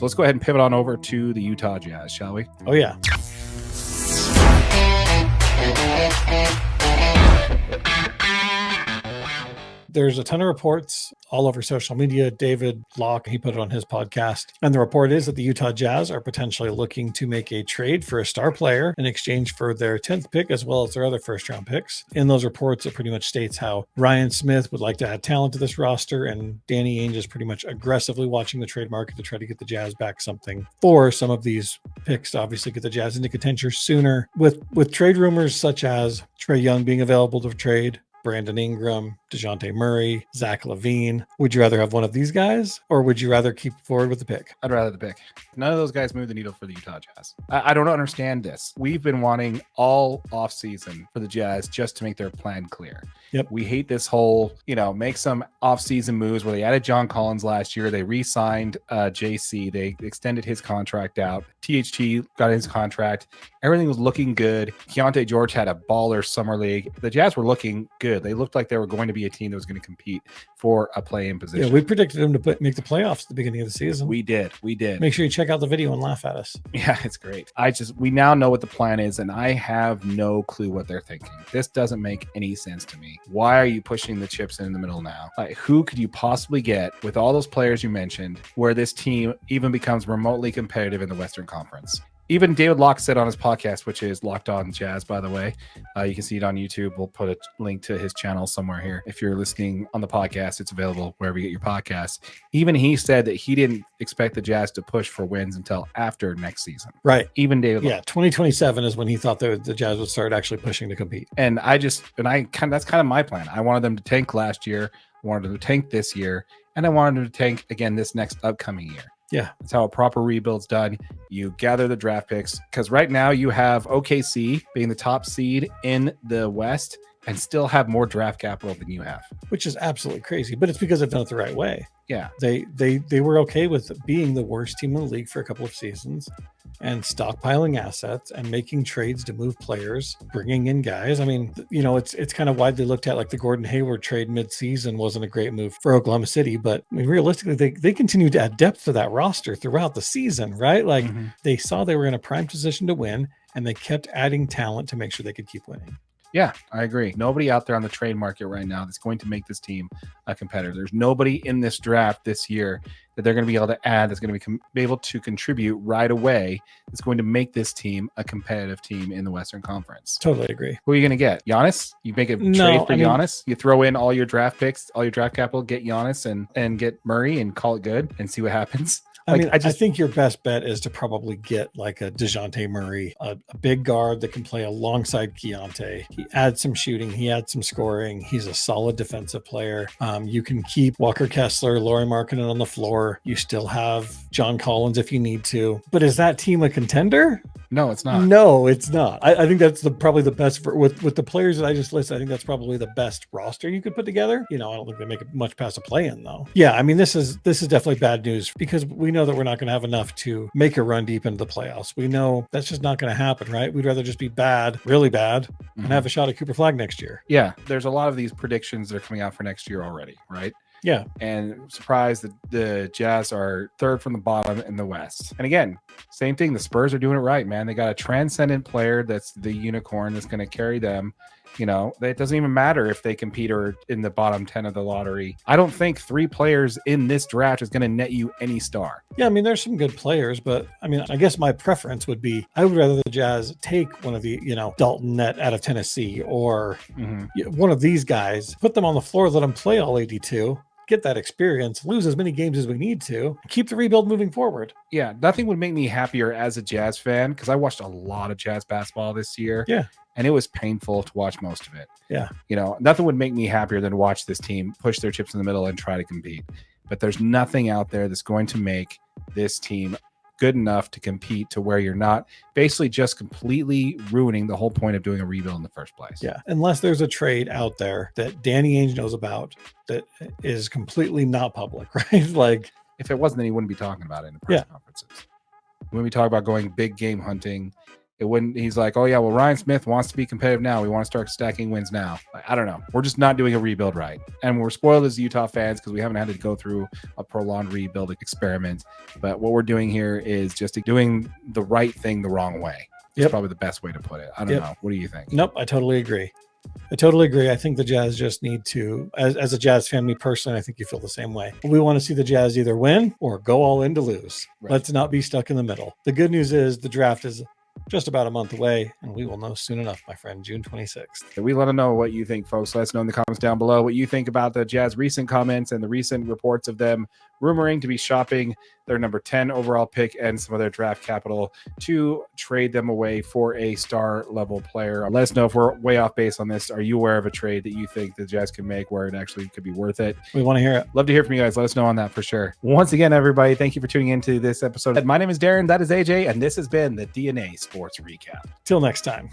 So let's go ahead and pivot on over to the Utah Jazz, shall we? Oh, yeah. There's a ton of reports all over social media. David Locke, he put it on his podcast. And the report is that the Utah Jazz are potentially looking to make a trade for a star player in exchange for their 10th pick, as well as their other first-round picks. In those reports, it pretty much states how Ryan Smith would like to add talent to this roster, and Danny Ainge is pretty much aggressively watching the trade market to try to get the Jazz back something for some of these picks to obviously get the Jazz into contention sooner. With trade rumors such as Trae Young being available to trade, Brandon Ingram, DeJounte Murray, Zach LaVine. Would you rather have one of these guys, or would you rather keep forward with the pick? I'd rather the pick. None of those guys move the needle for the Utah Jazz. I don't understand this. We've been wanting all offseason for the Jazz just to make their plan clear. Yep. We hate this whole, make some offseason moves where they added John Collins last year. They re-signed JC. They extended his contract out. THT got his contract. Everything was looking good. Keontae George had a baller summer league. The Jazz were looking good. They looked like they were going to be a team that was going to compete for a play-in position. Yeah, we predicted them to make the playoffs at the beginning of the season. We did. Make sure you check out the video and laugh at us. Yeah, it's great. We now know what the plan is, and I have no clue what they're thinking. This doesn't make any sense to me. Why are you pushing the chips in the middle now? Like, who could you possibly get with all those players you mentioned where this team even becomes remotely competitive in the Western Conference? Even David Locke said on his podcast, which is Locked On Jazz, by the way. You can see it on YouTube. We'll put a link to his channel somewhere here. If you're listening on the podcast, it's available wherever you get your podcasts. Even he said that he didn't expect the Jazz to push for wins until after next season. Right. Even David Locke. Yeah, 2027 is when he thought the Jazz would start actually pushing to compete. And that's kind of my plan. I wanted them to tank last year, wanted them to tank this year, and I wanted them to tank again this next upcoming year. Yeah. That's how a proper rebuild's done. You gather the draft picks, because right now you have OKC being the top seed in the West and still have more draft capital than you have. Which is absolutely crazy, but it's because they've done it the right way. Yeah. They were okay with being the worst team in the league for a couple of seasons and stockpiling assets and making trades to move players, bringing in guys. I mean, it's kind of widely looked at, like the Gordon Hayward trade mid-season wasn't a great move for Oklahoma City, but I mean, realistically, they continued to add depth to that roster throughout the season, right? Like they saw they were in a prime position to win, and they kept adding talent to make sure they could keep winning. Yeah, I agree. Nobody out there on the trade market right now that's going to make this team a competitor. There's nobody in this draft this year that they're going to be able to add that's going to be able to contribute right away that's going to make this team a competitive team in the Western Conference. Totally agree. Who are you going to get? Giannis? You make a trade for Giannis? You throw in all your draft picks, all your draft capital, get Giannis and get Murray and call it good and see what happens? I think your best bet is to probably get like a DeJounte Murray, a big guard that can play alongside Keontae. He adds some shooting. He adds some scoring. He's a solid defensive player. You can keep Walker Kessler, Lauri Markkanen on the floor. You still have John Collins if you need to. But is that team a contender? No, it's not. No, it's not. I think that's probably the best with the players that I just listed. I think that's probably the best roster you could put together. I don't think they make it much past a play-in though. Yeah, I mean, this is definitely bad news because we know that we're not going to have enough to make a run deep into the playoffs. We know that's just not going to happen, right? We'd rather just be bad, really bad, and have a shot at Cooper Flag next year. Yeah, there's a lot of these predictions that are coming out for next year already, right? Yeah. And surprised that the Jazz are third from the bottom in the West. And again, same thing. The Spurs are doing it right, man. They got a transcendent player that's the unicorn that's going to carry them. It doesn't even matter if they compete or in the bottom 10 of the lottery. I don't think 3 players in this draft is going to net you any star. Yeah, I mean, there's some good players, but I mean, I guess my preference would be I would rather the Jazz take one of the, Dalton Net out of Tennessee or one of these guys, put them on the floor, let them play all 82. Get that experience, lose as many games as we need to, keep the rebuild moving forward. Yeah, nothing would make me happier as a Jazz fan because I watched a lot of Jazz basketball this year. Yeah. And it was painful to watch most of it. Yeah. Nothing would make me happier than watch this team push their chips in the middle and try to compete. But there's nothing out there that's going to make this team good enough to compete to where you're not basically just completely ruining the whole point of doing a rebuild in the first place. Yeah. Unless there's a trade out there that Danny Ainge knows about that is completely not public, right? Like, if it wasn't, then he wouldn't be talking about it in the press conferences. When we talk about going big game hunting It wouldn't. He's like, oh yeah, well Ryan Smith wants to be competitive now. We want to start stacking wins now. I don't know. We're just not doing a rebuild right, and we're spoiled as Utah fans because we haven't had to go through a prolonged rebuild experiment. But what we're doing here is just doing the right thing the wrong way. It's probably the best way to put it. I don't know. What do you think? Nope, I totally agree. I think the Jazz just need to, as a Jazz fan, me personally, I think you feel the same way. We want to see the Jazz either win or go all in to lose. Right. Let's not be stuck in the middle. The good news is the draft is just about a month away, and we will know soon enough, my friend, June 26th. We let them know what you think, folks. Let us know in the comments down below what you think about the Jazz recent comments and the recent reports of them rumoring to be shopping their number 10 overall pick and some of their draft capital to trade them away for a star level player. Let us know if we're way off base on this. Are you aware of a trade that you think the Jazz can make where it actually could be worth it? We want to hear it. Love to hear from you guys. Let us know on that for sure. Once again, everybody, thank you for tuning into this episode. My name is Darren. That is AJ. And this has been the DNA Sports Recap. Till next time.